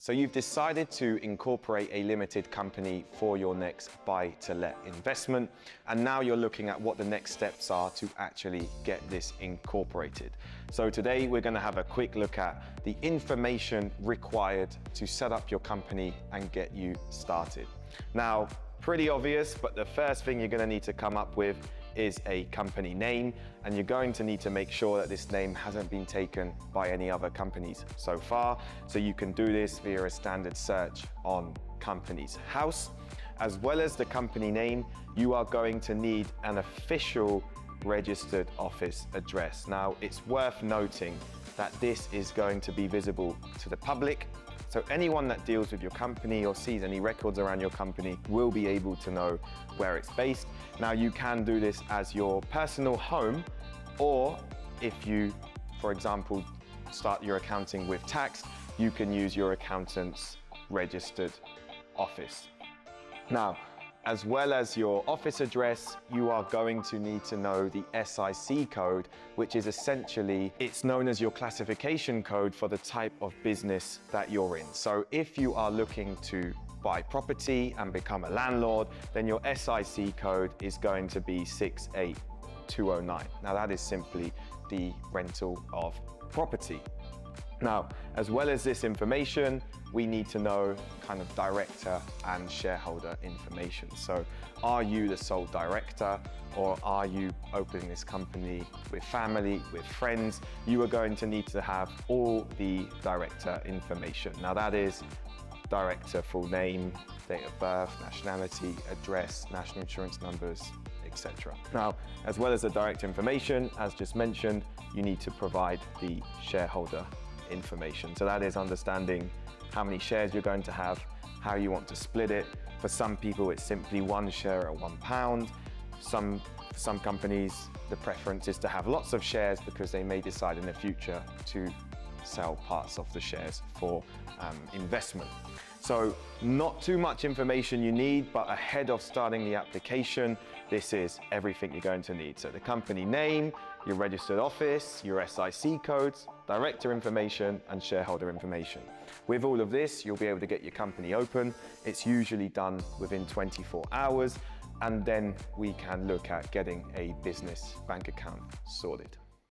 So you've decided to incorporate a limited company for your next buy-to-let investment, and now you're looking at what the next steps are to actually get this incorporated. So today we're going to have a quick look at the information required to set up your company and get you started. Now, pretty obvious, but the first thing you're going to need to come up with is a company name, and you're going to need to make sure that this name hasn't been taken by any other companies so far. So you can do this via a standard search on Companies House. As well as the company name, you are going to need an official registered office address. Now, it's worth noting that this is going to be visible to the public. So anyone that deals with your company or sees any records around your company will be able to know where it's based. Now, you can do this as your personal home, or if you, for example, start your accounting with tax, you can use your accountant's registered office. Now, as well as your office address, you are going to need to know the SIC code, which is essentially, it's known as your classification code for the type of business that you're in. So if you are looking to buy property and become a landlord, then your SIC code is going to be 68209. Now that is simply the rental of property. Now, as well as this information, we need to know kind of director and shareholder information. So are you the sole director, or are you opening this company with family, with friends? You are going to need to have all the director information. Now that is director full name, date of birth, nationality, address, national insurance numbers, etc. Now, as well as the director information, as just mentioned, you need to provide the shareholder information. So that is understanding how many shares you're going to have, how you want to split it. For some people, it's simply one share at £1. Some companies, the preference is to have lots of shares because they may decide in the future to sell parts of the shares for investment. So not too much information you need, but ahead of starting the application, this is everything you're going to need. So the company name, your registered office, your SIC codes, director information, and shareholder information. With all of this, you'll be able to get your company open. It's usually done within 24 hours, and then we can look at getting a business bank account sorted.